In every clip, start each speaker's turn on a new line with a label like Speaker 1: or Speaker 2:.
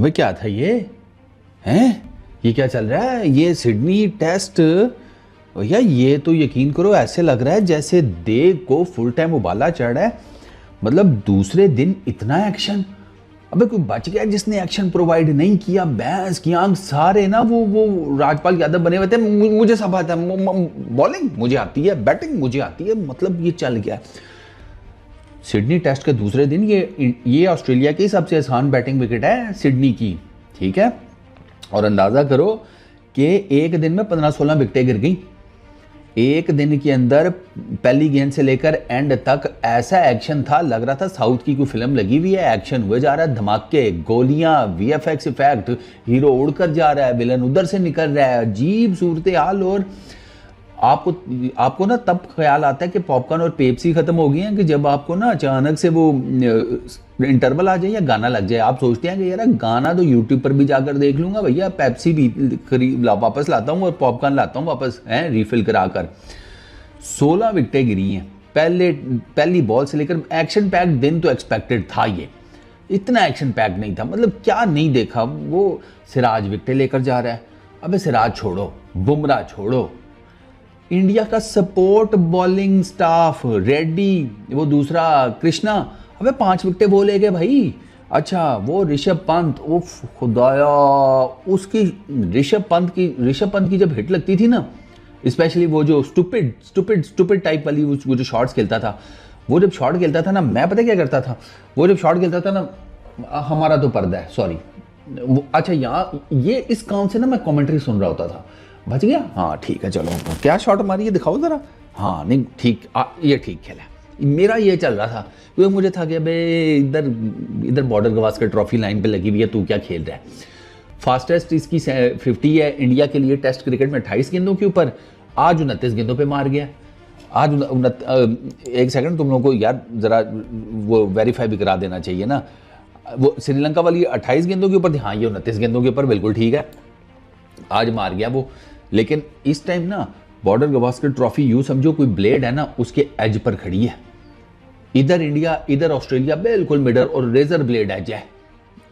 Speaker 1: अबे क्या था ये? हैं? ये क्या चल रहा है? ये सिडनी टेस्ट भैया, ये तो यकीन करो ऐसे लग रहा है जैसे देग को फुल टाइम उबाला चढ़ रहा है। मतलब दूसरे दिन इतना एक्शन। अबे कोई बच गया जिसने एक्शन प्रोवाइड नहीं किया? भैंस की आंख सारे ना वो राजपाल यादव बने हुए थे। मुझे सब आता है, बॉलिंग मुझे आती है, बैटिंग मुझे आती है, मतलब ये चल गया। सिडनी टेस्ट के दूसरे दिन ये ऑस्ट्रेलिया की सबसे आसान बैटिंग विकेट है सिडनी की, ठीक है। और अंदाज़ा करो कि एक दिन में 15-16 विकेटें गिर गई। एक दिन के अंदर पहली गेंद से लेकर एंड तक ऐसा एक्शन था, लग रहा था साउथ की कोई फिल्म लगी हुई है। एक्शन हुए जा रहा है, धमाके, गोलियां, वीएफएक्स इफेक्ट, हीरो उड़कर जा रहा है, विलन उधर से निकल रहा है, अजीब सूरत हाल। और आपको ना तब ख्याल आता है कि पॉपकॉर्न और पेप्सी खत्म हो गई हैं कि जब आपको ना अचानक से वो इंटरवल आ जाए या गाना लग जाए। आप सोचते हैं कि यार गाना तो यूट्यूब पर भी जाकर देख लूंगा, भैया पेप्सी भी वापस लाता हूँ और पॉपकॉर्न लाता हूँ वापस, हैं रिफिल कराकर। 16 विकेटें गिरी हैं पहली बॉल से लेकर। एक्शन पैक्ड दिन तो एक्सपेक्टेड था, ये इतना एक्शन पैक्ड नहीं था। मतलब क्या नहीं देखा। वो सिराज विकेटें लेकर जा रहा है। अबे सिराज छोड़ो, बुमराह छोड़ो, इंडिया का सपोर्ट बॉलिंग स्टाफ, रेड्डी, वो दूसरा कृष्णा, अबे 5 विकेटें वो ले गए भाई। अच्छा वो ऋषभ पंत, उफ खुदाया, उसकी ऋषभ पंत की जब हिट लगती थी ना, स्पेशली वो जो स्टूपिड टाइप वाली वो जो शॉट्स खेलता था, वो जब शॉट खेलता था ना, मैं पता क्या करता था, वो जब शॉट खेलता था ना, हमारा तो पर्दा है सॉरी, अच्छा यहाँ ये इस काम से ना मैं कमेंट्री सुन रहा होता था। बच गया, हाँ ठीक है, चलो क्या शॉट मारी है दिखाओ जरा। हाँ नहीं ठीक, ये ठीक खेला। मेरा ये चल रहा था क्योंकि मुझे था कि अबे इधर बॉर्डर गवास्कर ट्रॉफी लाइन पे लगी हुई है, तू क्या खेल रहा है। फास्टेस्ट इसकी 50 है इंडिया के लिए टेस्ट क्रिकेट में 28 गेंदों के ऊपर। आज 29 गेंदों पे मार गया। आज एक सेकंड, तुम लोगों को यार जरा वो वेरीफाई भी करा देना चाहिए ना। वो श्रीलंका वाली 28 गेंदों के ऊपर थी, हाँ ये 29 गेंदों के ऊपर, बिल्कुल ठीक है, आज मार गया वो। लेकिन इस टाइम ना बॉर्डर गवास्कर ट्रॉफी यूं समझो कोई ब्लेड है ना, उसके एज पर खड़ी है। इधर इंडिया इधर ऑस्ट्रेलिया बिल्कुल मिडल और रेजर ब्लेड एज है।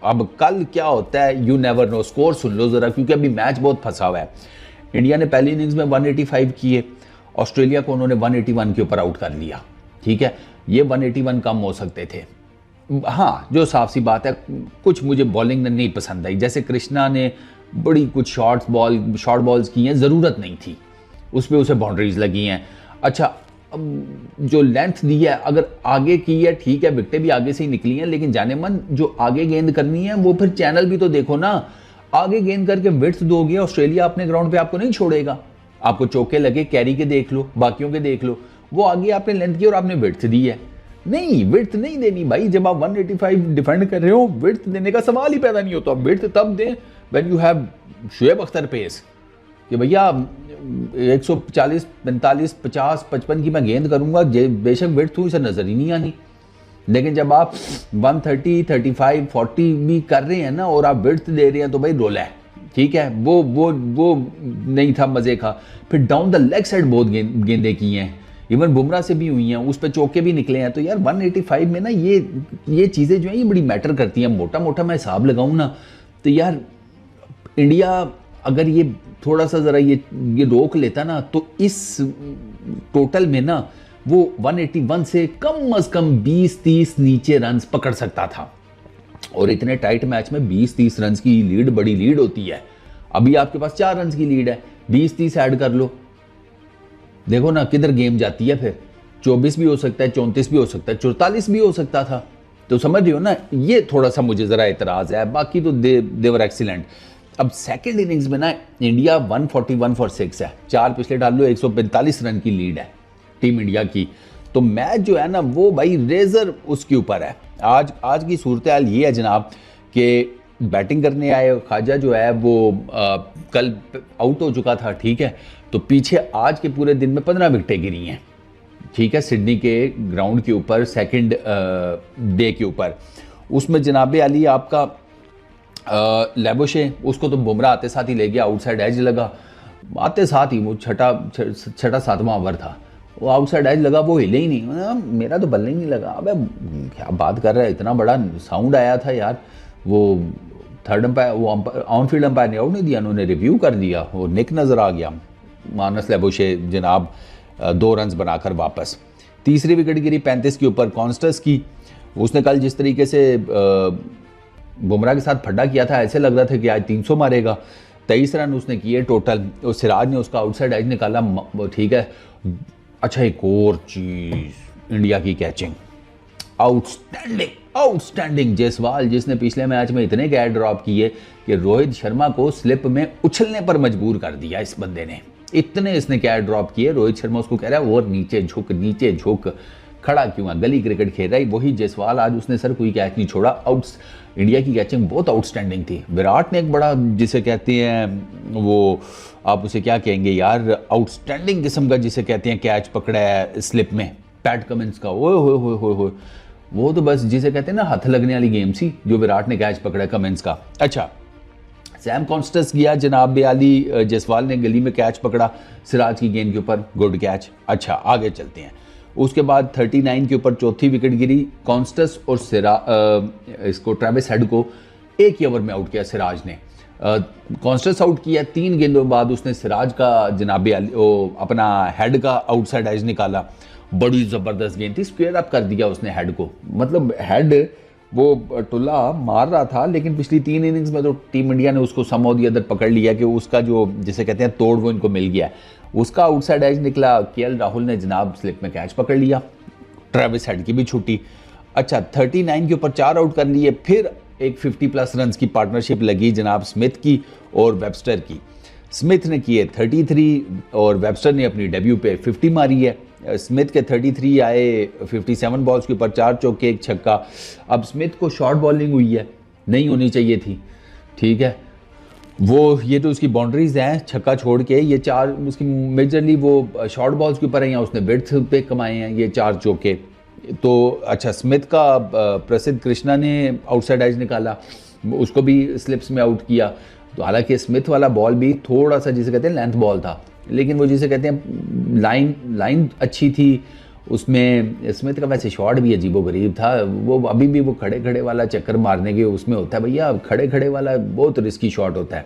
Speaker 1: अब कल क्या होता है यू नेवर नो। स्कोर सुन लो जरा, क्योंकि अभी मैच बहुत फंसा हुआ है। इंडिया ने पहली इनिंग्स में 185 किए, ऑस्ट्रेलिया को उन्होंने 181 के ऊपर आउट कर लिया, ठीक है। ये 181 कम हो सकते थे। हाँ जो साफ सी बात है, कुछ मुझे बॉलिंग नहीं पसंद आई। जैसे कृष्णा ने बड़ी कुछ शॉर्ट बॉल्स की हैं, ज़रूरत नहीं थी, उस पर उसे बाउंड्रीज लगी हैं। अच्छा जो लेंथ दी है, अगर आगे की है ठीक है, विकेटें भी आगे से ही निकली हैं, लेकिन जाने मन जो आगे गेंद करनी है वो फिर चैनल भी तो देखो ना। आगे गेंद करके विड्थ दोगे, ऑस्ट्रेलिया अपने ग्राउंड पे आपको नहीं छोड़ेगा। आपको चौके लगे, कैरी के देख लो, बाकियों के देख लो, वो आगे आपने लेंथ की और आपने विड्थ दी है। नहीं, विड्थ नहीं देनी भाई। जब आप 185 डिफेंड कर रहे हो, विड्थ देने का सवाल ही पैदा नहीं होता। विड्थ तब then when you have Shoaib Akhtar pace, कि भैया 140, 45, 50, 55 की मैं गेंद करूंगा, बेशक विड्थ हुई, इसे नजर ही नहीं आनी। लेकिन जब आप 130, 35, 40 भी कर रहे हैं ना और आप विड्थ दे रहे हैं, तो भाई रोला है, ठीक है। वो नहीं था मजे का। फिर डाउन द लेग साइड बहुत गेंदे की हैं, इवन बुमराह से भी हुई हैं, उस पर चौके भी निकले हैं। तो यार 185 में ना ये चीज़ें जो हैं ये बड़ी मैटर करती हैं। मोटा मोटा मैं हिसाब लगाऊं ना, तो यार इंडिया अगर ये थोड़ा सा ज़रा ये रोक लेता ना, तो इस टोटल में ना वो 181 से कम अज़ कम 20-30 नीचे रन्स पकड़ सकता था। और इतने टाइट मैच में 20-30 रन्स की लीड बड़ी लीड होती है। अभी आपके पास 4 रन्स की लीड है, 20-30 ऐड कर लो, देखो ना किधर गेम जाती है। फिर 24 भी हो सकता है, 34 भी हो सकता है, 44 भी हो सकता था। तो समझ रही हो ना, ये थोड़ा सा मुझे ज़रा एतराज़ है। बाकी तो देवर एक्सीलेंट। अब सेकंड इनिंग्स में ना इंडिया 141 फॉर 6 है, 4 पिछले डाल लो, 145 रन की लीड है टीम इंडिया की। तो मैच जो है ना वो भाई रेजर उसके ऊपर है। आज की सूरत हाल ये है जनाब कि बैटिंग करने आए ख्वाजा जो है वो कल आउट हो चुका था, ठीक है। तो पीछे आज के पूरे दिन में 15 विकेटें गिरी हैं, ठीक है, सिडनी के ग्राउंड के ऊपर सेकंड डे के ऊपर। उसमें जनाब अली आपका लेबोशे, उसको तो बुमराह आते साथ ही ले गया, आउटसाइड एज लगा आते साथ ही, वो छठा 7वां ओवर था, वो आउटसाइड एज लगा, वो हिले ही नहीं। मेरा तो बल्ले ही नहीं लगा। अबे क्या बात कर रहा है, इतना बड़ा साउंड आया था यार, वो थर्ड अंपायर, वो ऑन फील्ड अंपायर ने आउट नहीं दिया, उन्होंने रिव्यू कर दिया, वो निक नज़र आ गया। मानस लेबोशे जनाब 2 रन बनाकर वापस। तीसरी विकेट गिरी 35 के ऊपर कॉन्स्टस की। उसने कल जिस तरीके से बुमराह के साथ फड्डा किया था, ऐसे लग रहा था कि आज 300 मारेगा। 23 रन उसने किए टोटल, और सिराज ने उसका आउटसाइड एज निकाला, ठीक है। अच्छा, एक और चीज़, इंडिया की कैचिंग आउटस्टैंडिंग। जायसवाल जिसने पिछले मैच में इतने कैच ड्रॉप किए कि रोहित शर्मा को स्लिप में उछलने पर मजबूर कर दिया इस बंदे ने। इतने इसने कैच ड्रॉप किए, रोहित शर्मा उसको कह रहा है और नीचे झुक, खड़ा क्यों है, गली क्रिकेट खेल रहा है। वही जायसवाल, आज उसने सर कोई कैच नहीं छोड़ा। इंडिया की कैचिंग बहुत आउटस्टैंडिंग थी। विराट ने एक बड़ा, जिसे कहते हैं वो, आप उसे क्या कहेंगे यार, आउटस्टैंडिंग किस्म का जिसे कहते हैं कैच पकड़ा है स्लिप में, पैट कमिंस का। ओए हो, वो तो बस जिसे कहते हैं ना हाथ लगने वाली गेम सी, जो विराट ने कैच पकड़ा कमिंस का। अच्छा, सैम कॉन्स्टस गया जनाब 42, जायसवाल ने गली में कैच पकड़ा सिराज की गेंद के ऊपर, गुड कैच। अच्छा, आगे चलते हैं। उसके बाद 39 के ऊपर चौथी विकेट गिरी, कॉन्स्टस और इसको ट्रेविस हेड को एक ही ओवर में आउट किया सिराज ने। कॉन्स्टस आउट किया, 3 गेंदों बाद उसने सिराज का जनाब अपना हेड का आउटसाइड एज निकाला। बड़ी ज़बरदस्त गेंद थी, स्क्वेयर अप कर दिया उसने हेड को। मतलब हेड वो टुल्ला मार रहा था, लेकिन पिछली 3 इनिंग्स में तो टीम इंडिया ने उसको समहाउ द अदर पकड़ लिया कि उसका जो जिसे कहते हैं तोड़ वो इनको मिल गया। उसका आउटसाइड एज निकला, केएल राहुल ने जनाब स्लिप में कैच पकड़ लिया, ट्रेविस हेड की भी छुट्टी। अच्छा, 39 के ऊपर 4 आउट कर लिए। फिर एक 50+ रन की पार्टनरशिप लगी जनाब स्मिथ की और वेबस्टर की। स्मिथ ने किए 33 और वेबस्टर ने अपनी डेब्यू पे 50 मारी है। स्मिथ के 33 आए 57 बॉल्स के ऊपर, 4 चौके 1 छक्का। अब स्मिथ को शॉर्ट बॉलिंग हुई है, नहीं होनी चाहिए थी, ठीक है। वो ये तो उसकी बाउंड्रीज हैं, छक्का छोड़ के ये 4 उसकी मेजरली वो शॉर्ट बॉल्स के ऊपर हैं, या उसने विड्थ पे कमाए हैं ये 4 चौके। तो अच्छा, स्मिथ का प्रसिद्ध कृष्णा ने आउटसाइड एज निकाला, उसको भी स्लिप्स में आउट किया। तो हालांकि स्मिथ वाला बॉल भी थोड़ा सा जिसे कहते हैं लेंथ बॉल था, लेकिन वो जिसे कहते हैं लाइन अच्छी थी उसमें। स्मिथ का वैसे शॉट भी अजीबोगरीब था, वो अभी भी वो खड़े खड़े वाला चक्कर मारने के उसमें होता है भैया। खड़े खड़े वाला बहुत रिस्की शॉट होता है,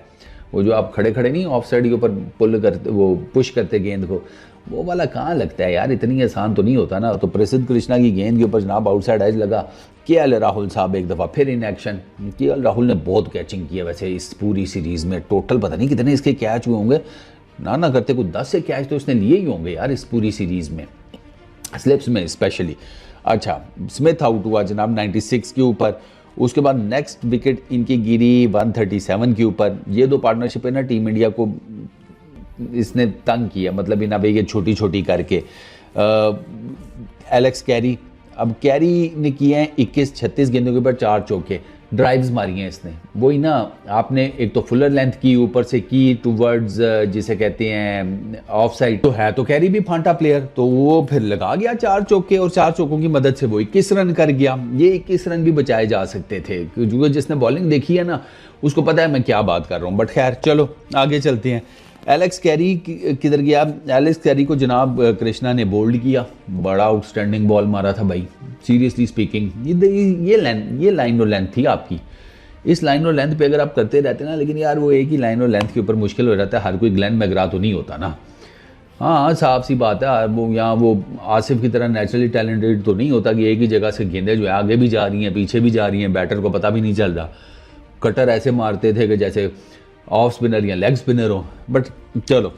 Speaker 1: वो जो आप खड़े खड़े नहीं ऑफ साइड के ऊपर पुल करते, वो पुश करते गेंद को, वो वाला कहाँ लगता है यार, इतनी आसान तो नहीं होता ना। तो प्रसिद्ध कृष्णा की गेंद के ऊपर जनाब आउटसाइड एज लगा। केएल राहुल साहब एक दफ़ा फिर इन एक्शन। केएल राहुल ने बहुत कैचिंग किया वैसे इस पूरी सीरीज़ में, टोटल पता नहीं कितने इसके कैच हुए होंगे, ना करते कुछ 10 से कैच तो उसने लिए ही होंगे यार इस पूरी सीरीज़ में, स्लिप्स में स्पेशली। अच्छा, स्मिथ आउट हुआ जनाब 96 के ऊपर। उसके बाद नेक्स्ट विकेट इनकी गिरी 137 के ऊपर। ये 2 पार्टनरशिप है ना, टीम इंडिया को इसने तंग किया, मतलब इन अब ये छोटी छोटी करके। एलेक्स कैरी, अब कैरी ने किए हैं 21-36 गेंदों के ऊपर 4 चौके, ड्राइव्स मारी हैं इसने। वही ना, आपने एक तो फुलर लेंथ की, ऊपर से की टूवर्ड्स जिसे कहते हैं ऑफ साइड, तो है तो कैरी भी फांटा प्लेयर, तो वो फिर लगा गया 4 चौके, और 4 चौकों की मदद से वो 21 रन कर गया। ये 21 रन भी बचाए जा सकते थे, क्योंकि जिसने बॉलिंग देखी है ना उसको पता है मैं क्या बात कर रहा हूँ। बट खैर चलो आगे चलते हैं। एलेक्स कैरी किधर गया? एलेक्स कैरी को जनाब कृष्णा ने बोल्ड किया, बड़ा आउटस्टैंडिंग बॉल मारा था भाई, सीरियसली स्पीकिंग। ये लाइन और लेंथ थी आपकी, इस लाइन और लेंथ पे अगर आप करते रहते ना, लेकिन यार वो एक ही लाइन और लेंथ के ऊपर मुश्किल हो जाता है, हर कोई ग्लेन मैग्रा तो नहीं होता ना। हाँ, साफ सी बात है, वो यहाँ वो आसिफ की तरह नेचुरली टैलेंटेड तो नहीं होता कि एक ही जगह से गेंदें जो है आगे भी जा रही हैं पीछे भी जा रही हैं, बैटर को पता भी नहीं चल रहा। कटर ऐसे मारते थे कि जैसे ऑफ स्पिनर या लेग स्पिनर हो। बट चलो,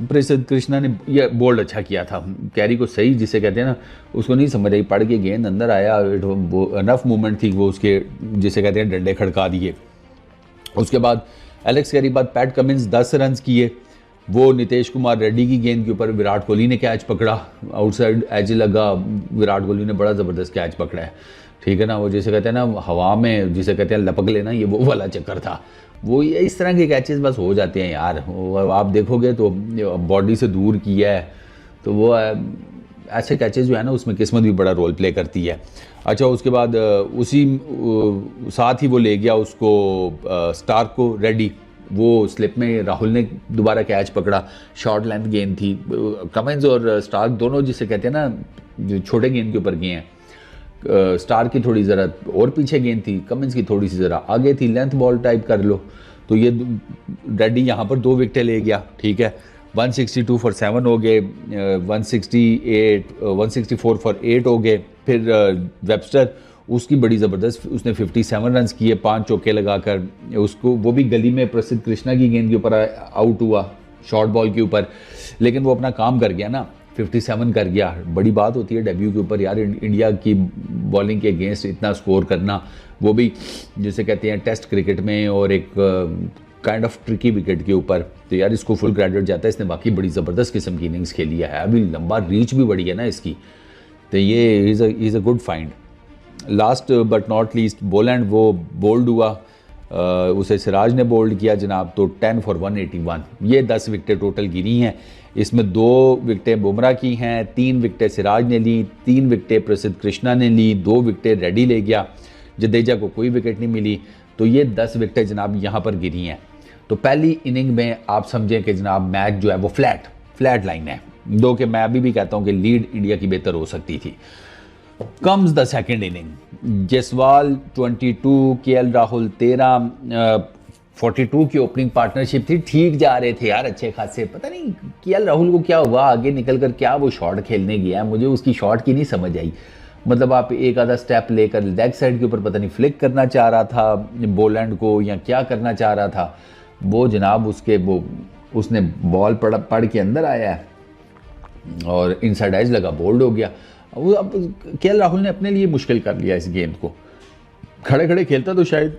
Speaker 1: प्रसिद्ध कृष्णा ने यह बोल्ड अच्छा किया था, कैरी को सही जिसे कहते हैं ना, उसको नहीं समझ आई, पड़ के गेंद अंदर आया, अनफ मूवमेंट थी, वो उसके जिसे कहते हैं डंडे खड़का दिए। उसके बाद एलेक्स कैरी बाद पैट कमिंस 10 रन किए, वो नीतीश कुमार रेड्डी की गेंद के ऊपर विराट कोहली ने कैच पकड़ा, आउटसाइड एज लगा, विराट कोहली ने बड़ा ज़बरदस्त कैच पकड़ा है, ठीक है ना। वो जिसे कहते हैं ना हवा में जिसे कहते हैं लपक लेना, ये वो वाला चक्कर था। वो ये इस तरह के कैचेस बस हो जाते हैं यार, आप देखोगे तो बॉडी से दूर किया है, तो वो ऐसे कैचेस जो है ना उसमें किस्मत भी बड़ा रोल प्ले करती है। अच्छा, उसके बाद उसी साथ ही वो ले गया उसको स्टार्क को, रेडी, वो स्लिप में राहुल ने दोबारा कैच पकड़ा, शॉर्ट लेंथ गेंद थी। कमिंस और स्टार्क दोनों जिसे कहते हैं ना जो छोटे गेंद के ऊपर गए हैं, स्टार की थोड़ी ज़रा और पीछे गेंद थी, कमिंस की थोड़ी सी ज़रा आगे थी, लेंथ बॉल टाइप कर लो। तो ये रेड्डी यहाँ पर 2 विकेटें ले गया, ठीक है। 162 फॉर 7 हो गए, 164 फॉर 8 हो गए। फिर वेबस्टर, उसकी बड़ी ज़बरदस्त, उसने 57 रन किए 5 चौके लगाकर। उसको वो भी गली में प्रसिद्ध कृष्णा की गेंद के ऊपर आउट हुआ, शॉर्ट बॉल के ऊपर, लेकिन वो अपना काम कर गया ना, 57 कर गया। बड़ी बात होती है डेब्यू के ऊपर यार, इंडिया की बॉलिंग के अगेंस्ट इतना स्कोर करना, वो भी जिसे कहते हैं टेस्ट क्रिकेट में, और एक काइंड ऑफ ट्रिकी विकेट के ऊपर। तो यार इसको फुल क्रेडिट जाता है, इसने बाकी बड़ी ज़बरदस्त किस्म की इनिंग्स खेली है, अभी लंबा रीच भी बड़ी है ना इसकी। तो ये is a good find. Last but not least Boland, वो बोल्ड हुआ, उसे सिराज ने बोल्ड किया जनाब, तो 10 फॉर 181। ये 10 विकेटें टोटल गिरी हैं, इसमें 2 विकेटें बुमराह की हैं, 3 विकेटें सिराज ने ली, 3 विकेटें प्रसिद्ध कृष्णा ने ली, 2 विकेटें रेड्डी ले गया, जडेजा को कोई विकेट नहीं मिली। तो ये 10 विकेटें जनाब यहाँ पर गिरी हैं। तो पहली इनिंग में आप समझें कि जनाब मैच जो है वो फ्लैट लाइन है, दो कि मैं अभी भी कहता हूँ कि लीड इंडिया की बेहतर हो सकती थी। Comes the second inning, Jaswal 22, KL Rahul 13, 42 की ओपनिंग पार्टनरशिप थी, ठीक जा रहे थे यार अच्छे खासे। पता नहीं केएल राहुल को क्या हुआ, आगे निकल कर क्या वो शॉट खेलने गया, मुझे उसकी शॉट की नहीं समझ आई। मतलब आप एक आधा स्टेप लेकर लेग साइड के ऊपर पता नहीं फ्लिक करना चाह रहा था बोलैंड को, या क्या करना चाह रहा था वो जनाब, उसने बॉल पड़ के अंदर आया है और इनसाइड एज लगा, बोल्ड हो गया। वो अब केएल राहुल ने अपने लिए मुश्किल कर लिया इस गेंद को, खड़े खड़े खेलता तो शायद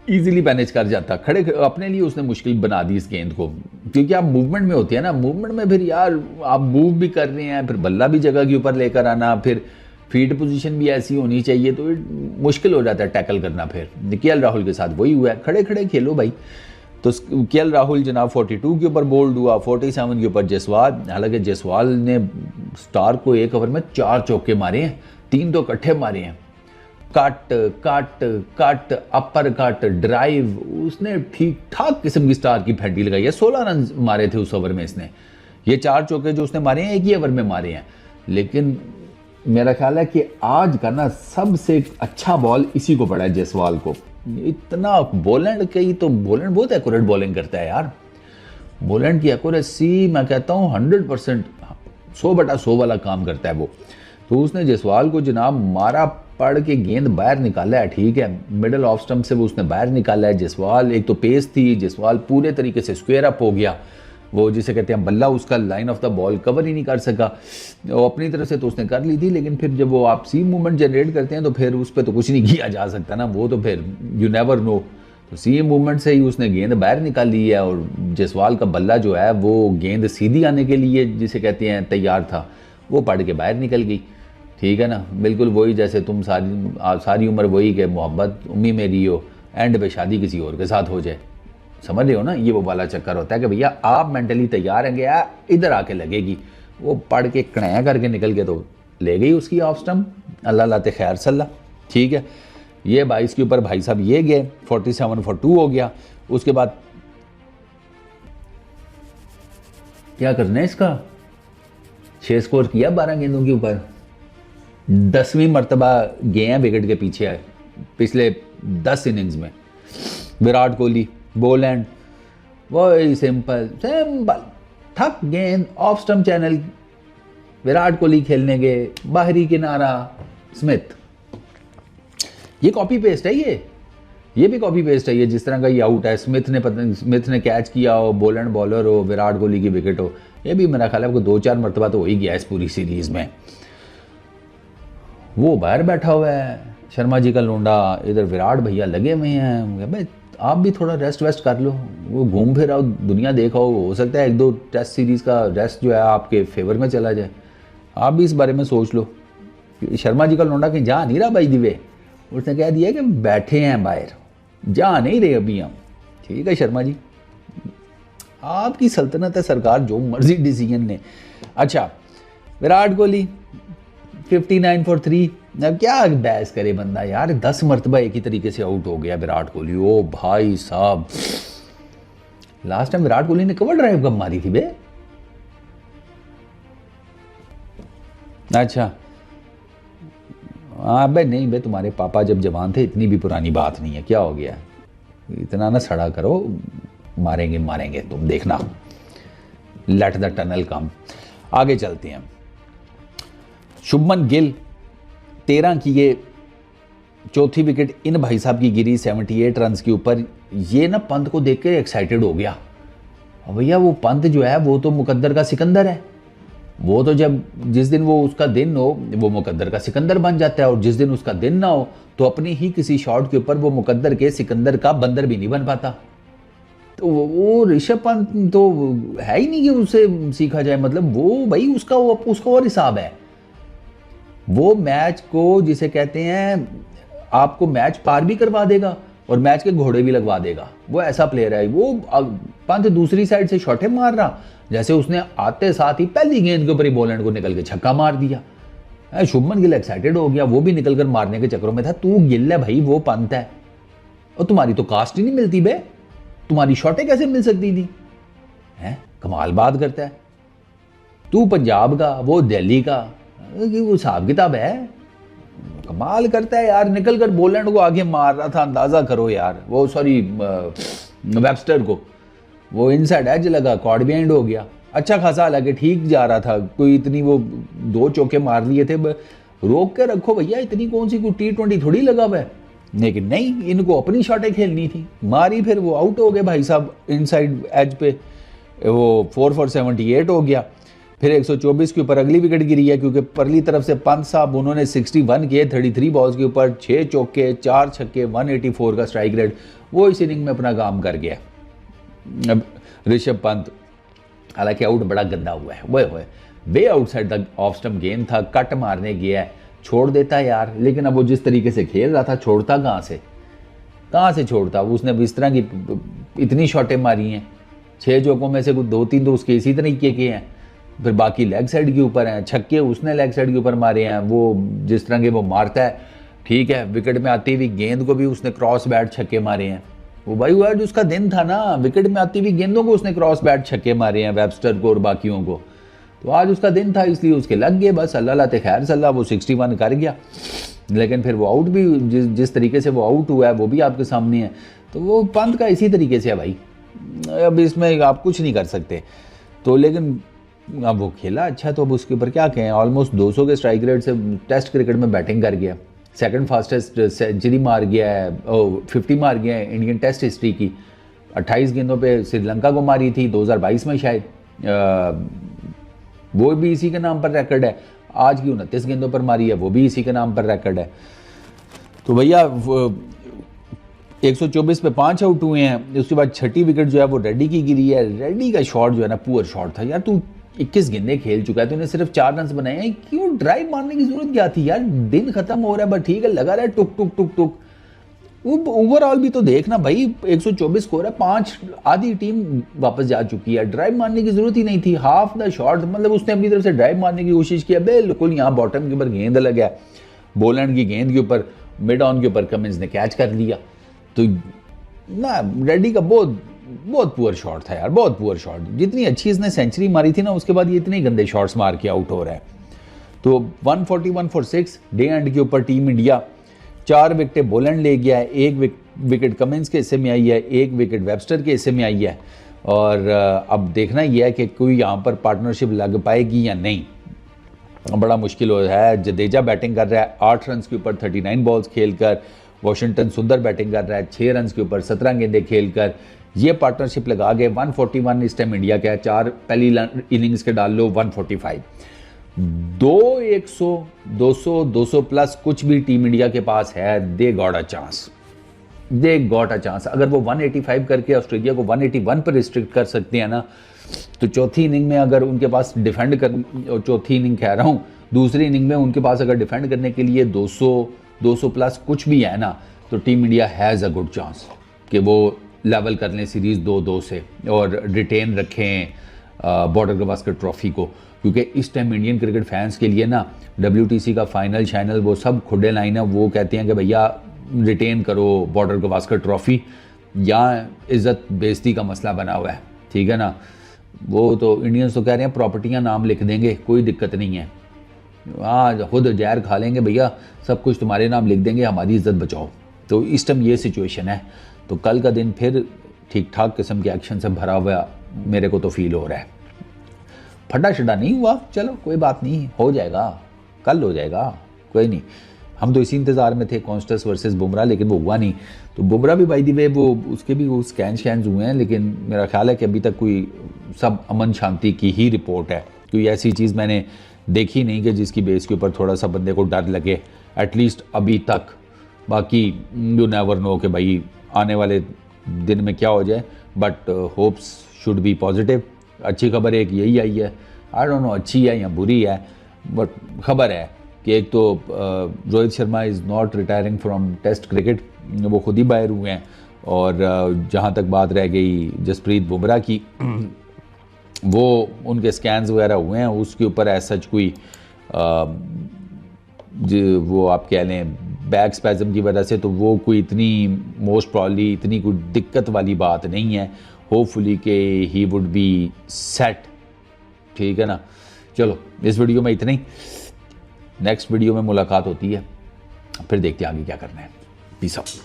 Speaker 1: इजीली मैनेज कर जाता, खड़े अपने लिए उसने मुश्किल बना दी इस गेंद को। क्योंकि आप मूवमेंट में होती है ना, मूवमेंट में फिर यार आप मूव भी कर रहे हैं, फिर बल्ला भी जगह के ऊपर लेकर आना, फिर फील्ड पोजीशन भी ऐसी होनी चाहिए, तो मुश्किल हो जाता है टैकल करना। फिर केएल राहुल के साथ वही हुआ है, खड़े खड़े खेलो भाई। तो केएल राहुल जनाब 42 के ऊपर बोल्ड हुआ, 47 के ऊपर जसवाल। हालांकि जसवाल ने स्टार को एक ओवर में 4 चौके मारे हैं, 3 तो इकट्ठे मारे हैं, cut cut cut upper cut drive, उसने ठीक ठाक किस्म की स्टार की फैंटी लगाई है। 16 रन मारे थे उस ओवर में इसने, ये 4 चौके जो उसने मारे हैं एक ही ओवर में मारे हैं। लेकिन मेरा ख्याल है कि आज का ना सबसे अच्छा बॉल इसी को पड़ा है, जसवाल को। इतना बोलैंड की, तो बोलैंड बहुत एक्यूरेट बॉलिंग करता है यार, बोलैंड की एक्यूरेसी मैं कहता हूँ 100%, 100/100 वाला काम करता है वो। तो उसने जसवाल को जनाब मारा, पड़ के गेंद बाहर निकाला है, ठीक है, मिडल ऑफ स्टंप से वो उसने बाहर निकाला है। जसवाल एक तो पेस थी, जसवाल पूरे तरीके से स्क्वायर अप हो गया, वो जिसे कहते हैं बल्ला उसका line of the ball cover ही नहीं कर सका। वो अपनी तरफ से तो उसने कर ली थी, लेकिन फिर जब वो आप सी मूवमेंट जनरेट करते हैं तो फिर उस पर तो कुछ नहीं किया जा सकता ना, वो तो फिर यू नेवर नो। तो सी मूवमेंट से ही उसने गेंद बाहर निकाल ली है, और जसवाल का बल्ला जो है वो गेंद सीधी आने के लिए जिसे कहते हैं तैयार था, वो पड़ के बाहर निकल गई। ठीक है ना, बिल्कुल वही जैसे तुम सारी उम्र वही कि मोहब्बत उम्मी में रही हो, एंड पे शादी किसी और के साथ हो जाए। समझ रहे हो ना, ये वो वाला चक्कर होता है कि भैया आप मेंटली तैयार हैं, या इधर आके लगेगी, वो पढ़ के कणया करके निकल के तो ले गई उसकी ऑफ स्टंप, अल्लाह लाते खैर सल्ला। ठीक है, ये 22 के ऊपर भाई साहब ये गए, 47 फॉर 2 हो गया। उसके बाद क्या करना है इसका, 6 स्कोर किया 12 गेंदों के ऊपर, 10वीं मरतबा गए हैं विकेट के पीछे है पिछले 10 इनिंग्स में। विराट कोहली, बोलैंड, वही सिंपल ठक गेंद off stump channel, Virat Kohli खेलने गए, बाहरी किनारा, स्मिथ। ये कॉपी पेस्ट है, ये भी कॉपी पेस्ट है, ये जिस तरह का ये आउट है, स्मिथ ने कैच किया हो, बोलैंड बॉलर हो, विराट कोहली की विकेट हो, ये भी मेरा ख्याल है आपको 2-4 मरतबा तो हो ही गया इस पूरी सीरीज में। वो बाहर बैठा हुआ है शर्मा जी का लोंडा, इधर विराट भैया लगे हुए हैं। भाई आप भी थोड़ा रेस्ट वेस्ट कर लो, वो घूम फिर आओ, दुनिया देखो, हो सकता है 1-2 टेस्ट सीरीज़ का रेस्ट जो है आपके फेवर में चला जाए। आप भी इस बारे में सोच लो। शर्मा जी का लोंडा कहीं जा नहीं रहा भाई दिवे, उसने कह दिया कि बैठे हैं बाहर, जा नहीं रहे अभी हम। ठीक है शर्मा जी, आपकी सल्तनत है सरकार, जो मर्जी डिसीजन ने। अच्छा, विराट कोहली 59 फॉर 3। अब क्या बहस करे बंदा यार, 10 मरतबा एक ही तरीके से आउट हो गया विराट कोहली। ओ भाई साहब, लास्ट टाइम विराट कोहली ने कवर ड्राइव कब मारी थी बे? अच्छा हाँ बे नहीं बे, तुम्हारे पापा जब जवान थे इतनी भी पुरानी बात नहीं है, क्या हो गया, इतना ना सड़ा करो, मारेंगे मारेंगे तुम देखना, लेट द टनल कम। आगे चलते हैं। शुभमन गिल 13 की ये चौथी विकेट इन भाई साहब की गिरी 78 रन के ऊपर। ये ना पंत को देख के एक्साइटेड हो गया, और भैया वो पंत जो है वो तो मुकद्दर का सिकंदर है, वो तो जब जिस दिन वो उसका दिन हो वो मुकद्दर का सिकंदर बन जाता है, और जिस दिन उसका दिन ना हो तो अपनी ही किसी शॉट के ऊपर वो मुकद्दर के सिकंदर का बंदर भी नहीं बन पाता। तो वो ऋषभ पंत तो है ही नहीं कि उससे सीखा जाए, मतलब वो भाई उसका और हिसाब है। वो मैच को जिसे कहते हैं आपको मैच पार भी करवा देगा और मैच के घोड़े भी लगवा देगा, वो ऐसा प्लेयर है। वो पंत दूसरी साइड से शॉटें मार रहा, जैसे उसने आते साथ ही पहली गेंद के ऊपर ही बॉलैंड को निकल के छक्का मार दिया। शुभमन गिल एक्साइटेड हो गया, वो भी निकल कर मारने के चक्करों में था। तू गिल है भाई, वो पंत है, और तुम्हारी तो कास्ट ही नहीं मिलती बे, तुम्हारी शॉटें कैसे मिल सकती थी, हैं कमाल बात करता है। तू पंजाब का, वो दिल्ली का, वो हिसाब किताब है, कमाल करता है यार। निकल कर बॉलैंड को आगे मार रहा था, अंदाजा करो यार। वो सॉरी वेबस्टर को, वो इनसाइड एज लगा, कॉर्ड बिहाइंड हो गया, अच्छा खासा, हालांकि ठीक जा रहा था, कोई इतनी वो 2 चौके मार लिए थे, रोक के रखो भैया, इतनी कौन सी कोई T20 थोड़ी लगा हुआ है। लेकिन नहीं, इनको अपनी शॉटें खेलनी थी, मारी, फिर वो आउट हो गए भाई साहब इनसाइड एज पे, वो 4 for 78 हो गया। फिर 124 के ऊपर अगली विकेट गिरी है, क्योंकि परली तरफ से पंत साहब उन्होंने 61 किए 33 बॉल्स के ऊपर, 6 चौके 4 छक्के, 184 का स्ट्राइक रेट, वो इस इनिंग में अपना काम कर गया। अब ऋषभ पंत हालांकि आउट बड़ा गंदा हुआ है, वो वे आउटसाइड द ऑफ स्टंप गेंद था, कट मारने गया है, छोड़ देता यार। लेकिन अब वो जिस तरीके से खेल रहा था, छोड़ता कहाँ से छोड़ता। उसने अब इस तरह की इतनी शॉटें मारी हैं, 6 चौकों में से कुछ 2-3 तो उसके इसी तरीके के हैं, फिर बाकी लेग साइड के ऊपर हैं, छक्के उसने लेग साइड के ऊपर मारे हैं। वो जिस तरह के वो मारता है, ठीक है, विकेट में आती हुई गेंद को भी उसने क्रॉस बैट छक्के मारे हैं। वो भाई वो आज उसका दिन था ना, विकेट में आती हुई गेंदों को उसने क्रॉस बैट छक्के मारे हैं, वेबस्टर को और बाकियों को, तो आज उसका दिन था, इसलिए उसके लग गए, बस अल्लाह लाते खैर सल्ला, वो 61 कर गया। लेकिन फिर वो आउट भी जिस तरीके से वो आउट हुआ है वो भी आपके सामने है। तो वो पंत का इसी तरीके से है भाई, अब इसमें आप कुछ नहीं कर सकते। तो लेकिन अब वो खेला अच्छा, तो अब उसके ऊपर क्या कहें, ऑलमोस्ट 200 के स्ट्राइक रेट से टेस्ट क्रिकेट में बैटिंग कर गया, सेकंड फास्टेस्ट सेंचुरी मार गया है, 50 मार गया है इंडियन टेस्ट हिस्ट्री की। 28 गेंदों पे श्रीलंका को मारी थी 2022 में शायद, वो भी इसी के नाम पर रिकॉर्ड है। आज की 29 गेंदों पर मारी है, वो भी इसी के नाम पर रिकॉर्ड है। तो भैया 124 पे 5 आउट हुए हैं। उसके बाद छठी विकेट जो है वो रेड्डी की गिरी है। रेड्डी का शॉट जो है ना पुअर शॉट था यार, तू 21 गेंदें खेल चुका है, तूने सिर्फ 4 रन बनाए हैं, क्यों ड्राइव मारने की जरूरत क्या थी यार, दिन खत्म हो रहा है, बट ठीक है लगा रहा है टुक टुक टुक टुक। ओवरऑल भी तो देखना भाई, 124 स्कोर है, 5 आधी टीम वापस जा चुकी है, ड्राइव मारने की जरूरत ही नहीं थी। हाफ द शॉट, मतलब उसने अपनी तरफ से ड्राइव मारने की कोशिश किया, बिल्कुल यहाँ बॉटम के ऊपर गेंद लग गया, बॉलैंड की गेंद के ऊपर, मिड ऑन के ऊपर कमिंस ने कैच कर लिया। तो ना रेड्डी का बहुत पुअर शॉट था यार, बहुत पुअर शॉट। जितनी अच्छी इसने सेंचुरी मारी थी ना, उसके बाद ये इतने गंदे शॉट्स मार के आउट हो रहा है। तो 141 for 6 डे एंड के ऊपर टीम इंडिया 4 विकेटें बॉलैंड ले गया है, 1 विकेट कमिंस के हिस्से में आई है, 1 विकेट वेबस्टर के हिस्से में आई है। और अब देखना यह है कि कोई यहाँ पर पार्टनरशिप लग पाएगी या नहीं, बड़ा मुश्किल हो रहा है। जडेजा बैटिंग कर रहा है 8 रन के ऊपर 39 बॉल्स खेलकर, वॉशिंगटन सुंदर बैटिंग कर रहा है 6 रन के ऊपर 17 गेंदें खेलकर। ये पार्टनरशिप लगा के 141 इस टाइम इंडिया का है, 4 पहली इनिंग्स के डाल लो 145, 100 200 प्लस कुछ भी टीम इंडिया के पास है, दे गॉट अ चांस। अगर वो 185 करके ऑस्ट्रेलिया को 181 पर रिस्ट्रिक्ट कर सकते हैं ना, तो चौथी इनिंग में अगर उनके पास डिफेंड कर, चौथी इनिंग कह रहा हूँ, दूसरी इनिंग में उनके पास अगर डिफेंड करने के लिए 200 प्लस कुछ भी है ना, तो team India has a good chance कि वो लेवल कर लें सीरीज़ 2-2 से और रिटेन रखें बॉर्डर गवास्कर ट्रॉफी को। क्योंकि इस टाइम इंडियन क्रिकेट फैंस के लिए ना WTC का फाइनल शाइनल वो सब खुडे लाइन है, वो कहते हैं कि भैया रिटेन करो बॉर्डर गवास्कर ट्रॉफी, या इज़्ज़त बेइज्जती का मसला बना हुआ है, ठीक है ना। वो तो इंडियंस तो कह रहे हैं प्रॉपर्टियां नाम लिख देंगे, कोई दिक्कत नहीं है, हाँ खुद जहर खा लेंगे भैया, सब कुछ तुम्हारे नाम लिख देंगे, हमारी इज्जत बचाओ। तो इस टाइम ये सिचुएशन है। तो कल का दिन फिर ठीक ठाक किस्म के एक्शन से भरा हुआ मेरे को तो फील हो रहा है। फटा शटा नहीं हुआ, चलो कोई बात नहीं, हो जाएगा, कल हो जाएगा, कोई नहीं। हम तो इसी इंतज़ार में थे कॉन्स्टस वर्सेस बुमराह, लेकिन वो हुआ नहीं। तो बुमराह भी बाय द वे वो उसके भी वो स्कैन शैन्स हुए हैं, लेकिन मेरा ख्याल है कि अभी तक कोई सब अमन शांति की ही रिपोर्ट है। कोई ऐसी चीज़ मैंने देखी नहीं कि जिसकी बेस के ऊपर थोड़ा सा बंदे को डर लगे, एटलीस्ट अभी तक। बाकी यू नेवर नो कि भाई आने वाले दिन में क्या हो जाए, but hopes should be positive. अच्छी खबर एक यही आई है, आई डोंट नो अच्छी है या बुरी है, बट खबर है कि एक तो Rohit Sharma is not retiring from test cricket, वो खुद ही बाहर हुए हैं। और जहाँ तक बात रह गई जसप्रीत बुमराह की, वो उनके स्कैन्स वगैरह हुए हैं, उसके ऊपर ऐसा कोई वो आप कह लें बैक स्पैज़म की वजह से, तो वो कोई इतनी मोस्ट प्रॉब्ली इतनी कोई दिक्कत वाली बात नहीं है। होपफुली के ही वुड बी सेट, ठीक है ना। चलो इस वीडियो में इतना ही, नेक्स्ट वीडियो में मुलाकात होती है, फिर देखते हैं आगे क्या करना है। Peace out.